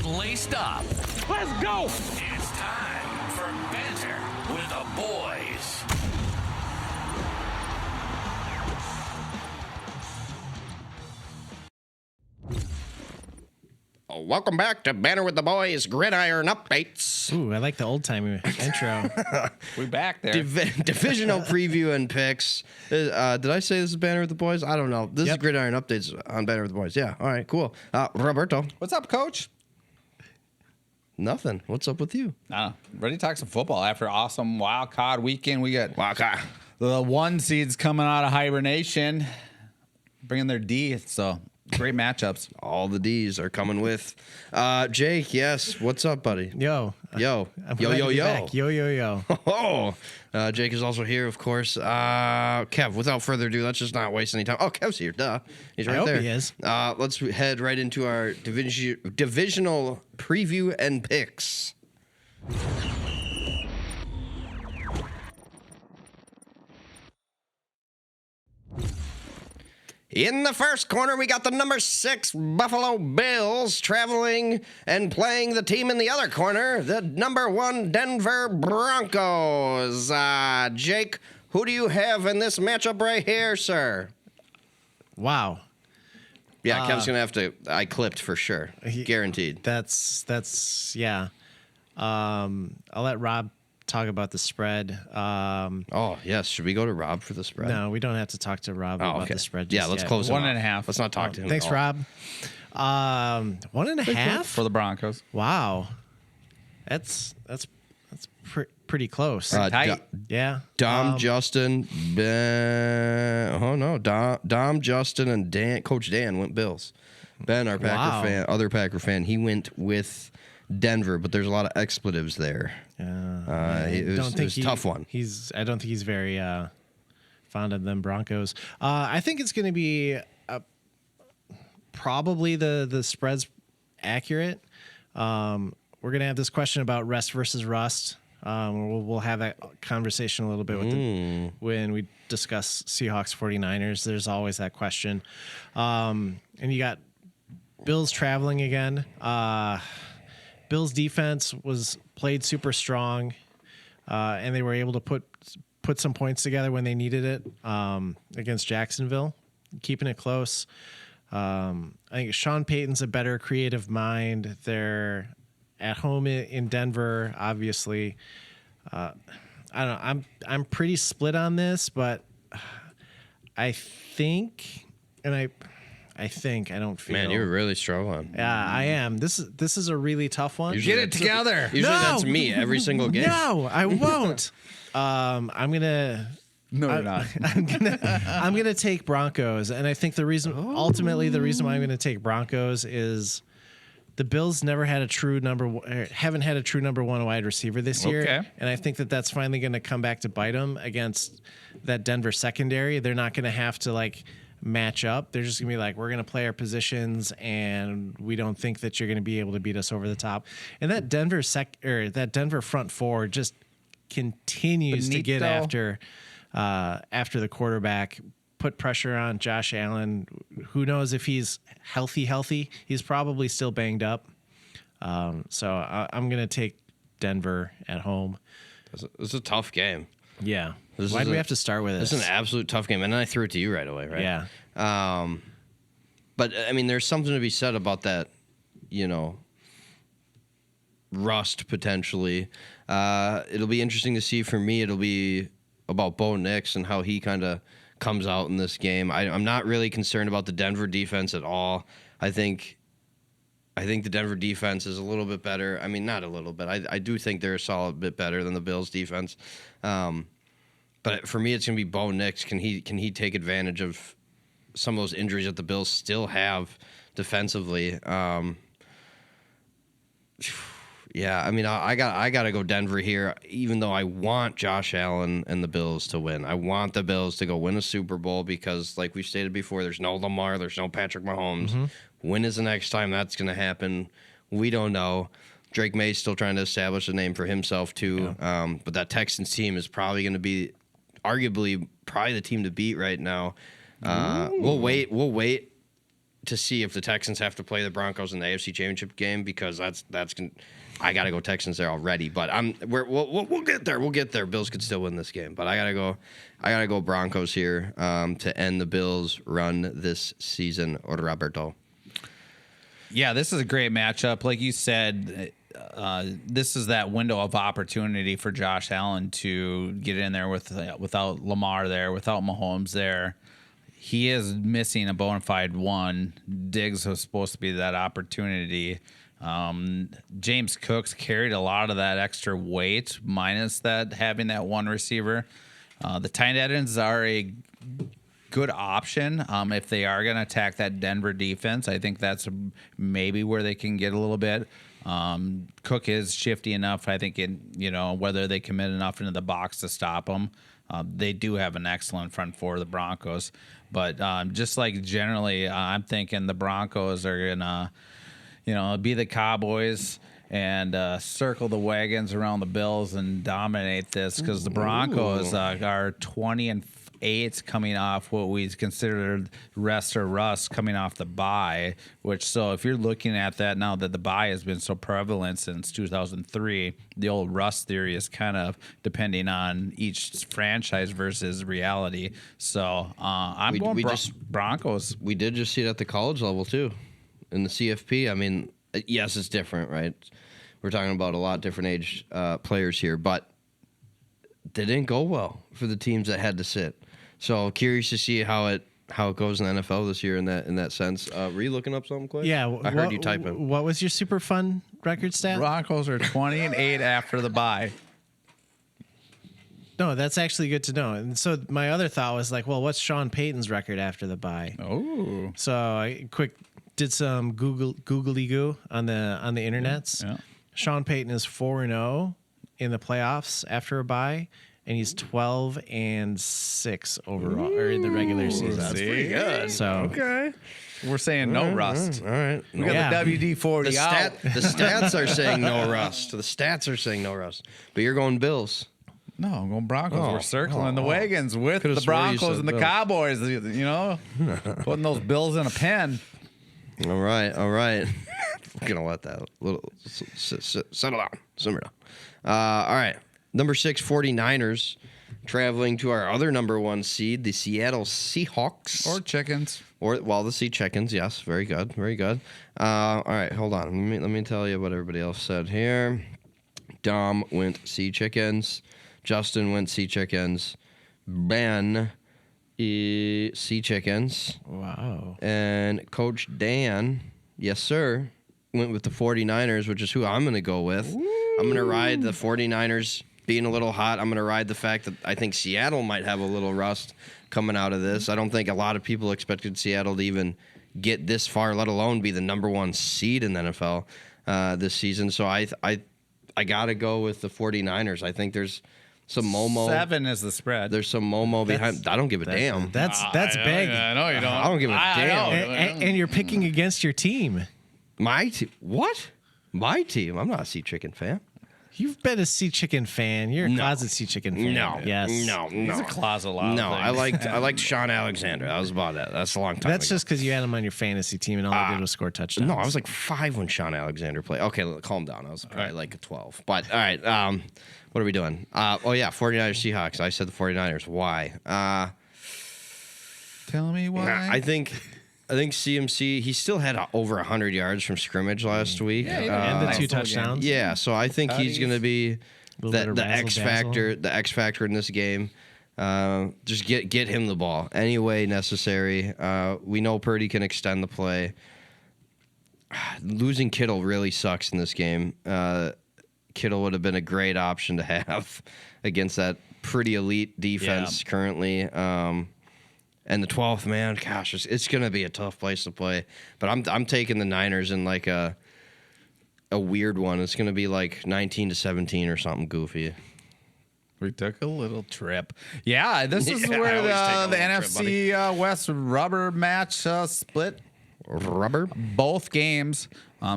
laced up. Let's go! It's time for Banter with the boys. Welcome back to Banter with the Boys Gridiron Updates. Ooh, I like the old-timey intro. We back there. Divisional preview and picks. Did I say this is Banter with the Boys? I don't know. This is Gridiron Updates on Banter with the Boys. Yeah. All right, cool. Roberto. What's up, Coach? Nothing. What's up with you? Ready to talk some football after awesome wild card weekend. We got Waka. the 1 seeds coming out of hibernation, bringing their D. So great matchups. All the D's are coming with. Jake, yes. What's up, buddy? Yo. Yo. I'm Yo, glad yo, to be yo. back. Yo, yo, yo. Oh, Jake is also here, of course. Kev, without further ado, let's just not waste any time. Oh, Kev's here. Duh. He's right I hope there. he is. Let's head right into our divisional preview and picks. In the first corner, we got the number 6 Buffalo Bills traveling and playing the team in the other corner, the number 1 Denver Broncos. Jake, who do you have in this matchup right here, sir? Wow. Yeah, Kev's going to have to. I clipped for sure. Guaranteed. That's yeah. I'll let Rob talk about the spread. Oh, yes. Should we go to Rob for the spread? No, we don't have to talk to Rob about the spread. Yeah, just let's yet. close it. 1.5. Let's not talk to him. Thanks, at all. Rob. 1.5 For the Broncos. Wow, that's pretty close. Tight. Yeah. Dom, Justin, Ben. Oh no, Dom, Justin, and Dan. Coach Dan went Bills. Ben, our Packer fan, other Packer fan, he went with Denver, but there's a lot of expletives there. It was a tough one. I don't think he's very fond of them Broncos. I think it's going to be probably the spread's accurate. We're going to have this question about rest versus rust. We'll have that conversation a little bit with when we discuss Seahawks 49ers. There's always that question. And you got Bills traveling again. Bills defense was played super strong, and they were able to put some points together when they needed it against Jacksonville, keeping it close. I think Sean Payton's a better creative mind. They're at home in Denver, obviously. I don't know. I'm pretty split on this, but I think, I don't feel. Man, you're really struggling. Yeah, I am. This is a really tough one. Usually Get it together. Usually that's me every single game. No, I won't. I'm gonna. No, you're not. I'm gonna take Broncos, and I think ultimately the reason why I'm gonna take Broncos is the Bills never had haven't had a true number 1 wide receiver this year, Okay. and I think that's finally gonna come back to bite them against that Denver secondary. They're not gonna have to match up. They're just gonna be like, we're gonna play our positions, and we don't think that you're gonna be able to beat us over the top. And that Denver front four just continues to get after the quarterback, put pressure on Josh Allen. Who knows if he's healthy? He's probably still banged up. So I'm gonna take Denver at home. This is a tough game. Yeah. Why do we have to start with this? This is an absolute tough game, and then I threw it to you right away, right? Yeah. But I mean, there's something to be said about that, rust potentially. It'll be interesting to see. For me, it'll be about Bo Nix and how he kind of comes out in this game. I'm not really concerned about the Denver defense at all. I think the Denver defense is a little bit better. I mean, not a little bit. I do think they're a solid bit better than the Bills defense. But for me, it's going to be Bo Nix. Can he take advantage of some of those injuries that the Bills still have defensively? Yeah, I mean, I got to go Denver here, even though I want Josh Allen and the Bills to win. I want the Bills to go win a Super Bowl because, like we've stated before, there's no Lamar, there's no Patrick Mahomes. Mm-hmm. When is the next time that's going to happen? We don't know. Drake May's still trying to establish a name for himself, too. Yeah. But that Texans team is probably going to be probably the team to beat right now. We'll wait to see if the Texans have to play the Broncos in the AFC Championship game, because I got to go Texans there already. But we'll get there. We'll get there. Bills could still win this game, but I gotta go Broncos here to end the Bills' run this season. Or Roberto. Yeah, this is a great matchup. Like you said, this is that window of opportunity for Josh Allen to get in there without Lamar there, without Mahomes there. He is missing a bona fide one. Diggs was supposed to be that opportunity. James Cook's carried a lot of that extra weight, minus that having that one receiver. The tight ends are a good option if they are going to attack that Denver defense. I think that's maybe where they can get a little bit. Cook is shifty enough. I think whether they commit enough into the box to stop them. They do have an excellent front four of the Broncos, but just like generally, I'm thinking the Broncos are gonna, be the Cowboys and circle the wagons around the Bills and dominate this, because the Broncos are 20-8 coming off what we considered rest or rust coming off the bye, so if you're looking at that now that the bye has been so prevalent since 2003, the old rust theory is kind of depending on each franchise versus reality. So I'm going Broncos. We did just see it at the college level too, in the CFP. I mean, yes, it's different, right? We're talking about a lot different age players here, but they didn't go well for the teams that had to sit. So curious to see how it goes in the NFL this year in that sense. Were you looking up something quick? Yeah, I heard you typing. What was your super fun record stat? Broncos are 20-8 after the bye. No, that's actually good to know. And so my other thought was like, well, what's Sean Payton's record after the bye? Oh, so I did some googly goo on the internets. Yeah. Sean Payton is 4-0 in the playoffs after a bye, and he's 12-6 overall, or in the regular season. That's pretty good. So okay, we're saying no rust. All right, we got the WD-40 out. The stats are saying no rust. The stats are saying no rust. But you're going Bills. No, I'm going Broncos. We're circling the wagons with the Broncos and the Cowboys. Putting those Bills in a pen. All right. I'm gonna let that little settle down, simmer down. All right, number 6, 49ers, traveling to our other number 1 seed, the Seattle Seahawks. Or chickens. The Sea Chickens, yes. Very good. All right, hold on. Let me tell you what everybody else said here. Dom went Sea Chickens. Justin went Sea Chickens. Ben, Sea Chickens. wow. And Coach Dan, yes, sir, went with the 49ers, which is who I'm going to go with. Ooh. I'm going to ride the 49ers being a little hot. I'm going to ride the fact that I think Seattle might have a little rust coming out of this. I don't think a lot of people expected Seattle to even get this far, let alone be the number 1 seed in the NFL this season. So I got to go with the 49ers. I think there's some Momo. 7 is the spread. There's some Momo behind. I don't give a damn. That's big. I know you don't. I don't give a damn. And you're picking against your team. My team? What? My team? I'm not a Sea Chicken fan. You've been a Sea Chicken fan. You're a closet Sea Chicken fan. No. Yes. No. He's a closet lot. No, I liked Sean Alexander. That was about it. That's a long time That's ago. just because you had him on your fantasy team and all he did was score touchdowns. No, I was like 5 when Sean Alexander played. Okay, calm down. I was probably like a 12. But all right, what are we doing? 49ers Seahawks. I said the 49ers. Why? Tell me why. I think CMC, he still had over 100 yards from scrimmage last week. and the 2 touchdowns. Yeah, so I think he's going to be the X factor, in this game. Just get him the ball any way necessary. We know Purdy can extend the play. Losing Kittle really sucks in this game. Kittle would have been a great option to have against that pretty elite defense currently. And the 12th man, gosh, it's going to be a tough place to play. But I'm taking the Niners in like a weird one. It's going to be like 19-17 or something goofy. We took a little trip. Yeah, this is where the NFC West rubber match split. Rubber? Both games.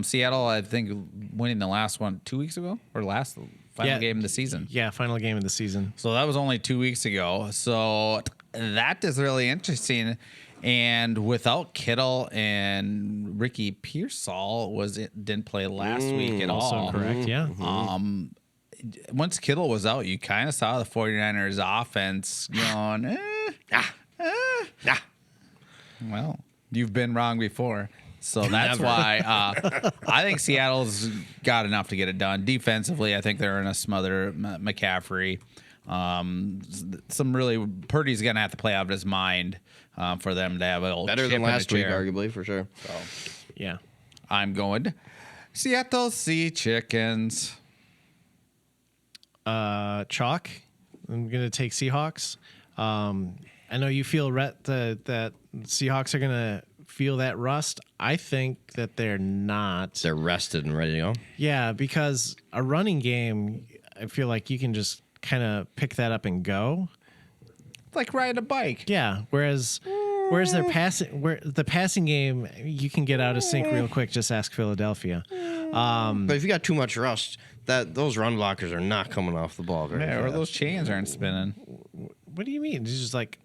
Seattle, I think, winning the last one 2 weeks ago or final game of the season. Yeah, final game of the season. So that was only 2 weeks ago. So that is really interesting. And without Kittle and Ricky Pearsall didn't play last week at all. Also correct, yeah. Once Kittle was out, you kind of saw the 49ers offense going, Well, you've been wrong before. So that's why I think Seattle's got enough to get it done. Defensively, I think they're going to smother McCaffrey. Purdy's going to have to play out of his mind for them to have a better than last week, arguably, for sure. So, Yeah. I'm going Seattle Sea Chickens. Chalk. I'm going to take Seahawks. I know you feel that Seahawks are going to feel that rust. I think that they're not. They're rested and ready to go. Yeah, because a running game, I feel like you can just kind of pick that up and go. It's like riding a bike. Yeah, whereas the passing game, you can get out of sync real quick. Just ask Philadelphia. But if you got too much rust, those run blockers are not coming off the ball very Yeah, or fast. those chains aren't spinning. What do you mean? It's just like,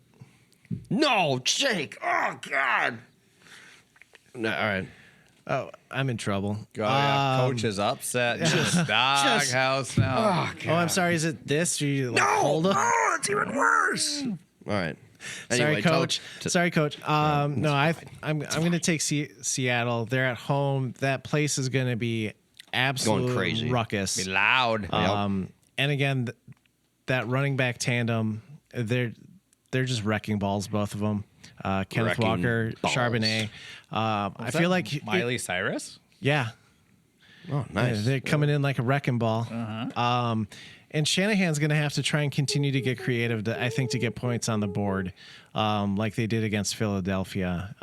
No, Jake. Oh, God. No, all right. oh, I'm in trouble. Coach is upset. Just doghouse now. Oh, I'm sorry. Is it this? Or you like hold up? it's even worse. All right. Anyway, Sorry, coach. Sorry, coach. I'm going to take Seattle. They're at home. That place is going to be absolute Going crazy. ruckus. Be loud. And again, that running back tandem, they're just wrecking balls, both of them. Kenneth Wrecking Walker, balls. Charbonnet. I feel like Miley Cyrus. yeah, Oh, nice. they're coming in like a wrecking ball. And Shanahan's going to have to try and continue to get creative, to get points on the board, like they did against Philadelphia.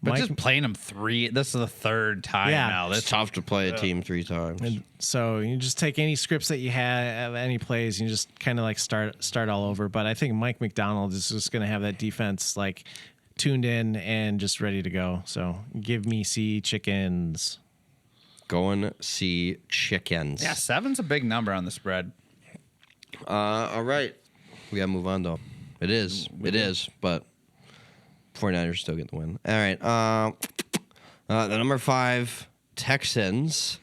But Mike, just playing them three. This is the third time Yeah. now. It's That's tough to play a team 3 times. so you just take any scripts that you have, any plays, and you just kind of like start all over. But I think Mike McDonald is just going to have that defense like tuned in and just ready to go. So give me Sea Chickens. Going see chickens. 7's a big number on the spread. All right. We got to move on, though. It is. But 49ers still get the win. All right. The number 5 Texans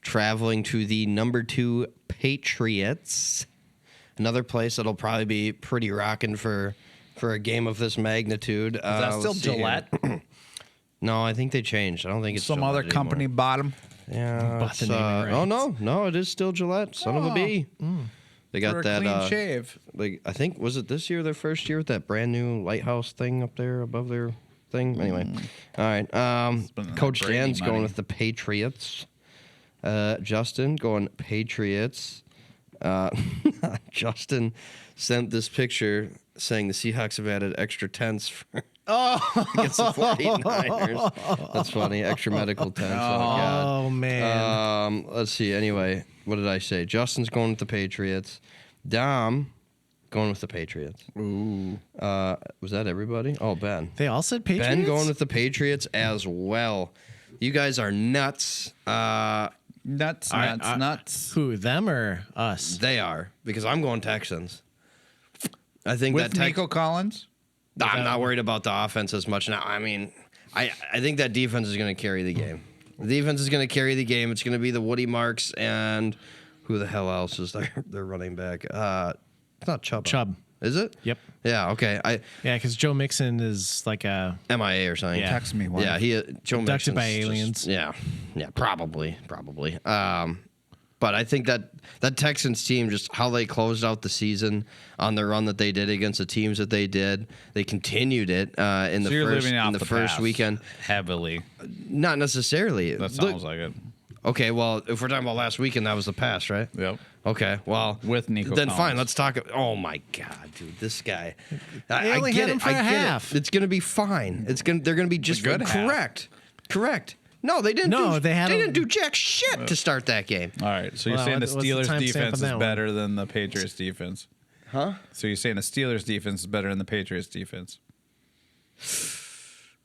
traveling to the number 2 Patriots. Another place that'll probably be pretty rocking for a game of this magnitude. Is that still let's see here. Gillette? No, I think they changed. I don't think it's Some Gillette other anymore. company bought them. Yeah. Bought the it's, naming rights. no, it is still Gillette. Son of a bee. They got For a that. clean shave. Like I think was it this year, their first year with that brand new lighthouse thing up there above their thing. Anyway, all right. Spending that Coach Brady Dan's money. going with the Patriots. Justin going Patriots. Justin sent this picture saying the Seahawks have added extra tents for against the 49ers. That's funny. Extra medical tents. Oh, God. Oh man. Let's see. Anyway, what did I say? Justin's going with the Patriots. Dom going with the Patriots. Ooh. Was that everybody? Oh, Ben. They all said Patriots. Ben going with the Patriots as well. You guys are nuts. Nuts. Who, them or us? They are, because I'm going Texans. I think With that Nico Collins? I'm not worried about the offense as much now. I mean, I think that defense is going to carry the game. The defense is going to carry the game. It's going to be the Woody Marks and who the hell else is their running back? It's not Chubb. Chubb. Is it? Yep. Yeah. Okay. Yeah, because Joe Mixon is like a MIA or something. Yeah. Text me one. Yeah. Joe abducted Mixon's by just- aliens. yeah. Probably. But I think that Texans team, just how they closed out the season on the run that they did against the teams that they did, they continued it in So you're the first living off in the first past weekend. heavily. Not necessarily. That sounds like it. Okay, well, if we're talking about last weekend, that was the pass, right? Yep. Okay, well, With Nico then Collins. fine. Let's talk. Oh my God, dude, this guy. They only get had it. him for I a get half. it. It's gonna be fine. They're gonna be just good half. Correct. No, they didn't. No, they had him- didn't do jack shit to start that game. All right. So you're Well, saying the what's the Steelers timestamp defense on is that one? better than the Patriots defense? Huh? So you're saying the Steelers defense is better than the Patriots defense?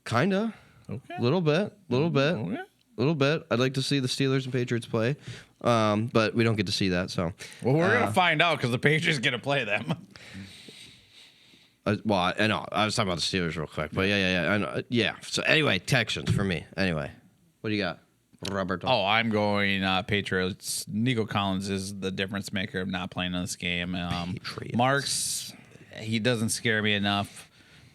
Kinda. Okay. Little bit. Okay. Little bit. I'd like to see the Steelers and Patriots play, but we don't get to see that. So Well, we're gonna find out because the Patriots gonna play them. Well, I know. I was talking about the Steelers real quick, but yeah. I know. Yeah. So anyway, Texans for me. Anyway, what do you got, Roberto? Oh, I'm going Patriots. Nico Collins is the difference maker of not playing in this game. Patriots. Marks, he doesn't scare me enough.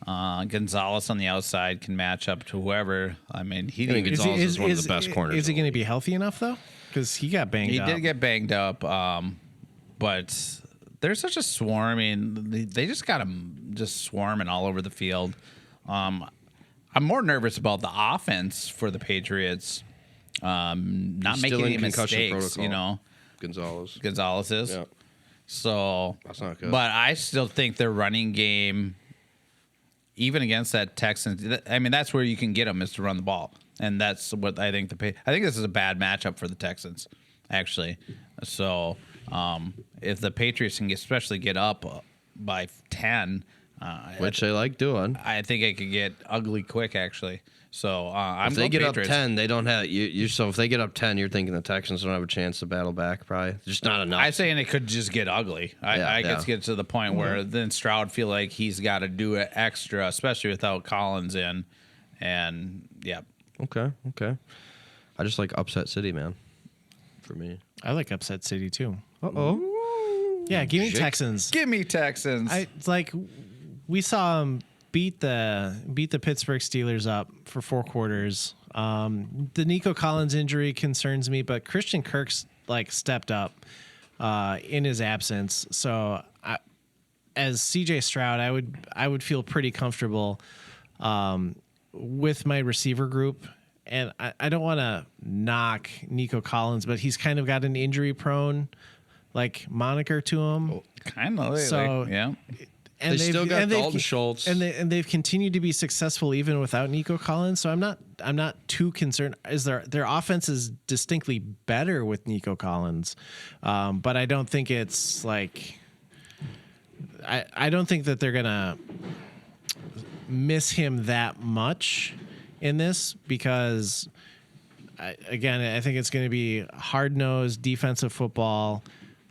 Gonzalez on the outside can match up to whoever. I mean, I think Gonzalez is one of the best corners. Is he going to be healthy enough though? Because he got banged up. He did get banged up, but there's such a swarm. I mean, they just got him just swarming all over the field. I'm more nervous about the offense for the Patriots. Not making any mistakes, protocol. You know. Gonzalez is. Yeah. So that's not good. But I still think their running game, even against that Texans, I mean, that's where you can get them is to run the ball, and that's what I think I think this is a bad matchup for the Texans, actually. So if the Patriots can especially get up by 10, which they like doing, I think it could get ugly quick, actually. So I'm if they get Patriots. up 10, they don't have you. So if they get up 10, you're thinking the Texans don't have a chance to battle back. Probably just not enough. I'm saying it could just get ugly. I could get to the point where then Stroud feel like he's got to do it extra, especially without Collins in. And yeah. Okay. I just like upset city, man. For me, I like upset city too. Uh-oh. Yeah, give me Texans. Give me Texans. We saw him beat the Pittsburgh Steelers up for 4 quarters. The Nico Collins injury concerns me, but Christian Kirk's stepped up in his absence. So as CJ Stroud, I would feel pretty comfortable with my receiver group. And I don't want to knock Nico Collins, but he's kind of got an injury prone moniker to him. Kind of. So yeah. And they still got Dalton Schultz, and they've continued to be successful even without Nico Collins. So I'm not too concerned. Their offense is distinctly better with Nico Collins, but I don't think it's I don't think that they're gonna miss him that much in this because I think it's going to be hard-nosed defensive football.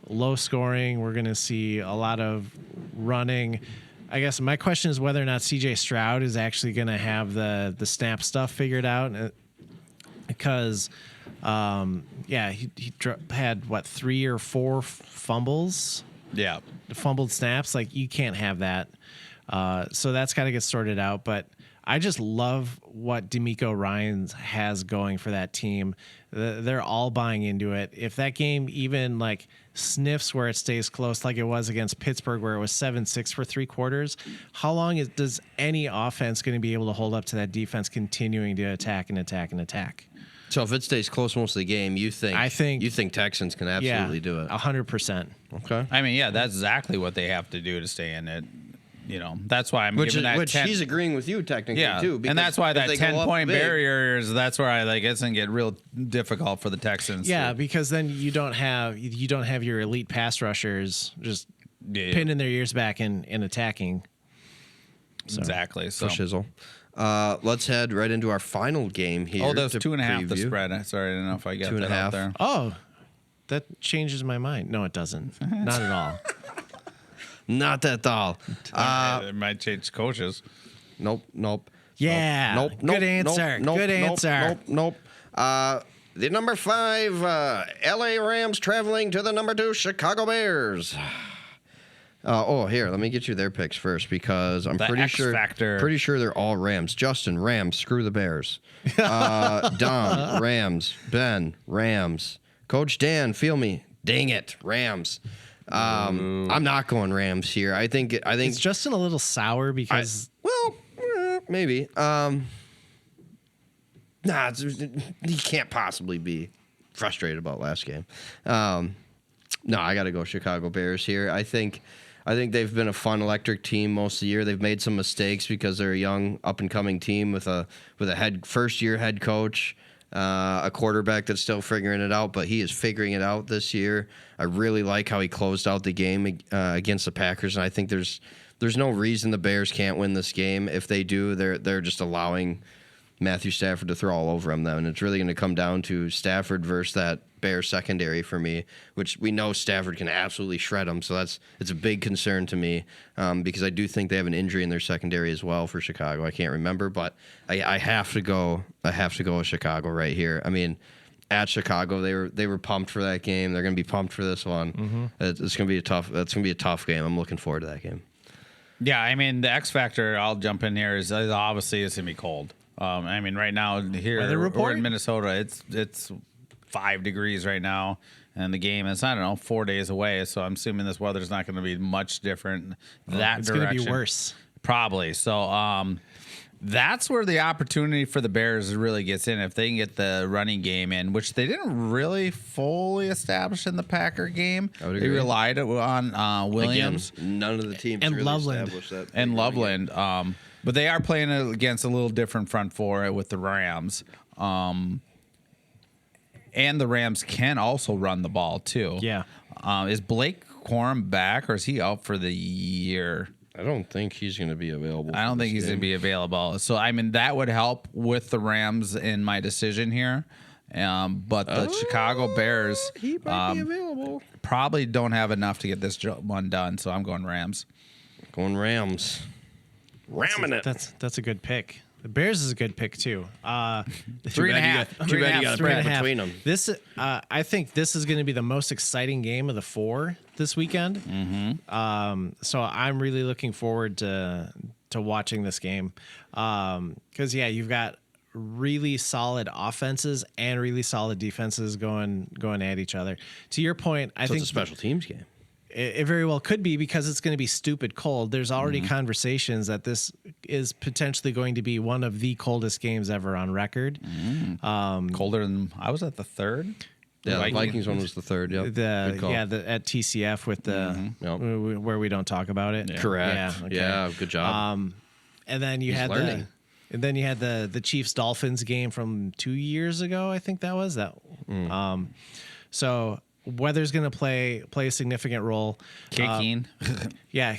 Low scoring. We're going to see a lot of running. I guess my question is whether or not CJ Stroud is actually going to have the snap stuff figured out, because he had 3 or 4 fumbles. Yeah, fumbled snaps. You can't have that. So that's got to get sorted out. But I just love what DeMeco Ryans has going for that team. They're all buying into it. If that game even sniffs where it stays close, like it was against Pittsburgh, where it was 7-6 for 3 quarters, how long does any offense going to be able to hold up to that defense continuing to attack and attack and attack? So if it stays close most of the game, you think Texans can absolutely do it? 100%. Okay. I mean, yeah, that's exactly what they have to do to stay in it. That's why I'm giving that 10. He's agreeing with you technically too. And that's why that 10-point barrier is. That's where it's gonna get real difficult for the Texans. Yeah, because then you don't have your elite pass rushers just pinning their ears back and attacking. So. Exactly. So shizzle. Let's head right into our final game here. Oh, that was 2.5 the spread. Sorry, I don't know if I got 2.5 out there. Oh, that changes my mind. No, it doesn't. Not at all. Not at all. It might change coaches. Nope. Yeah. Nope. Good answer. Good answer. Nope. The number 5 LA Rams traveling to the number 2 Chicago Bears. Here, let me get you their picks first because I'm pretty sure they're all Rams. Justin, Rams, screw the Bears. Dom, Rams. Ben, Rams. Coach Dan, feel me. Dang it, Rams. I'm not going Rams here. I think it's Justin a little sour because maybe. He can't possibly be frustrated about last game. No, I got to go Chicago Bears here. I think they've been a fun electric team most of the year. They've made some mistakes because they're a young up and coming team with a first year head coach. A quarterback that's still figuring it out, but he is figuring it out this year. I really like how he closed out the game against the Packers, and I think there's no reason the Bears can't win this game. If they do, they're just allowing Matthew Stafford to throw all over him, though, and it's really going to come down to Stafford versus that Bears secondary for me, which we know Stafford can absolutely shred them. So it's a big concern to me because I do think they have an injury in their secondary as well for Chicago. I can't remember, but I have to go. I have to go with Chicago right here. I mean, at Chicago, they were pumped for that game. They're going to be pumped for this one. Mm-hmm. It's going to be a tough. That's going to be a tough game. I'm looking forward to that game. Yeah, I mean, the X factor, I'll jump in here, is obviously it's going to be cold. I mean, right now here we're in Minnesota, it's 5 degrees right now, and the game is, I don't know, 4 days away. So I'm assuming this weather's not going to be much different It's going to be worse. Probably. So that's where the opportunity for the Bears really gets in if they can get the running game in, which they didn't really fully establish in the Packer game. They relied on Williams. Again, none of the teams and really Loveland. established that. And Loveland. But they are playing against a little different front four with the Rams. And the Rams can also run the ball, too. Yeah. Is Blake Corum back, or is he out for the year? I don't think he's going to be available. I don't think he's going to be available. So, I mean, that would help with the Rams in my decision here. But the Chicago Bears He might be available. probably don't have enough to get this one done. So I'm going Rams. Going Rams. Ramming it. That's a good pick. The Bears is a good pick too. 3.5. Too bad you got a spread 3.5. between them. This, I think, this is going to be the most exciting game of the 4 this weekend. Mm-hmm. So I'm really looking forward to watching this game because you've got really solid offenses and really solid defenses going at each other. To your point, I think it's a special teams game. It very well could be because it's going to be stupid cold. There's already conversations that this is potentially going to be one of the coldest games ever on record. Colder than I was at the third. Yeah, the Vikings one was the third. Yep. Good call. At TCF with the where we don't talk about it. Correct. Yeah, okay. Yeah, good job. And then you had learning. the Chiefs Dolphins game from 2 years ago. I think that was that. So weather's going to play a significant role. Kicking. Yeah,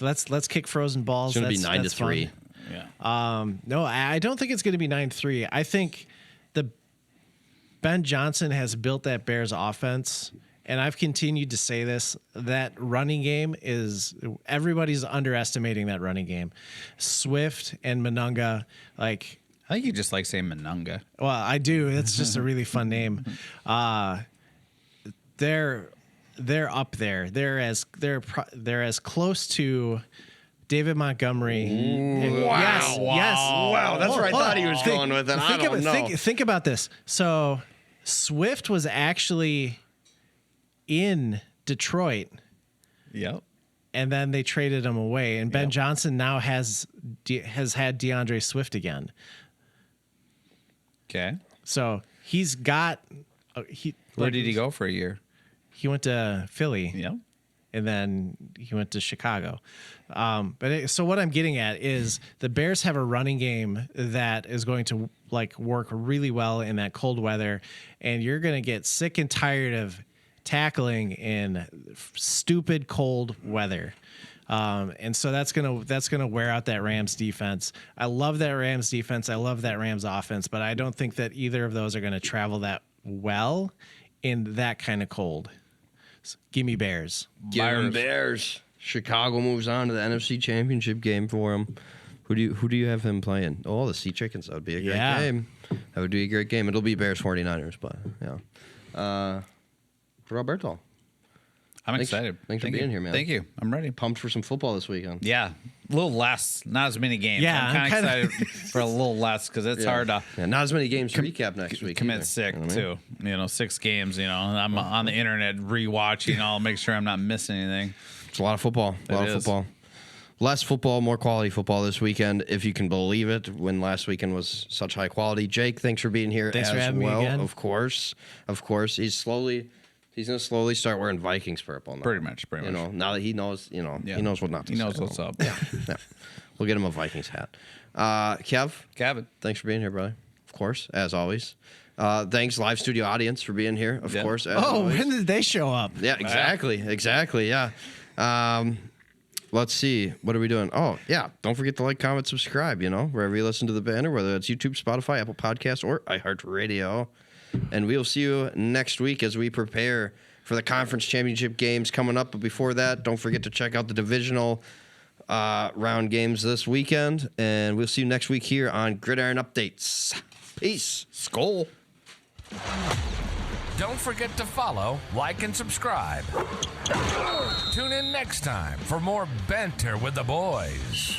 let's kick frozen balls. It's going to be 9-3. Fun. Yeah. No, I don't think it's going to be 9-3. I think Ben Johnson has built that Bears offense, and I've continued to say this, that running game is, everybody's underestimating that running game. Swift and Monunga, like, I think you just like saying Monunga. well, I do. It's just a really fun name. They're up there. They're as close to David Montgomery. Yes. Wow, that's where I thought he was going with it. I don't know. Think about this. So Swift was actually in Detroit, Yep. and then they traded him away. And Ben Johnson now has had DeAndre Swift again. Okay. So he's got. Where did he go for a year? He went to Philly. Yep. And then he went to Chicago. So what I'm getting at is the Bears have a running game that is going to work really well in that cold weather, and you're going to get sick and tired of tackling in stupid cold weather. And so that's gonna wear out that Rams defense. I love that Rams defense. I love that Rams offense, but I don't think that either of those are going to travel that well in that kind of cold. Give me Bears. Give him Bears. Chicago moves on to the NFC Championship game for him. Who do you have him playing? Oh, the Sea Chickens. That would be a great game. That would be a great game. It'll be Bears 49ers, but yeah. What about Bertol? I'm excited. Thanks for being here, man. Thank you. I'm ready. Pumped for some football this weekend. Yeah. A little less. Not as many games. Yeah, I'm kind of excited for a little less because it's hard to not as many games to recap next week. commit either. sick, You know what I mean? too. 6 games. I'm on the internet rewatching. I'll make sure I'm not missing anything. It's a lot of football. Less football, more quality football this weekend, if you can believe it, when last weekend was such high quality. Jake, thanks for being here. Thanks for having me again. Of course. He's going to slowly start wearing Vikings purple now. Pretty much. Now that he knows, he knows what not to say. He knows what's up. Yeah. We'll get him a Vikings hat. Gavin. Thanks for being here, brother. Of course, as always. Thanks, live studio audience, for being here. Of course, as always. When did they show up? Yeah, exactly. Yeah. Let's see. What are we doing? Oh, yeah. Don't forget to like, comment, subscribe, wherever you listen to the banner, whether it's YouTube, Spotify, Apple Podcasts, or iHeartRadio. And we'll see you next week as we prepare for the conference championship games coming up. But before that, don't forget to check out the divisional round games this weekend. And we'll see you next week here on Gridiron Updates. Peace. Skol. Don't forget to follow, like, and subscribe. Tune in next time for more Banter with the boys.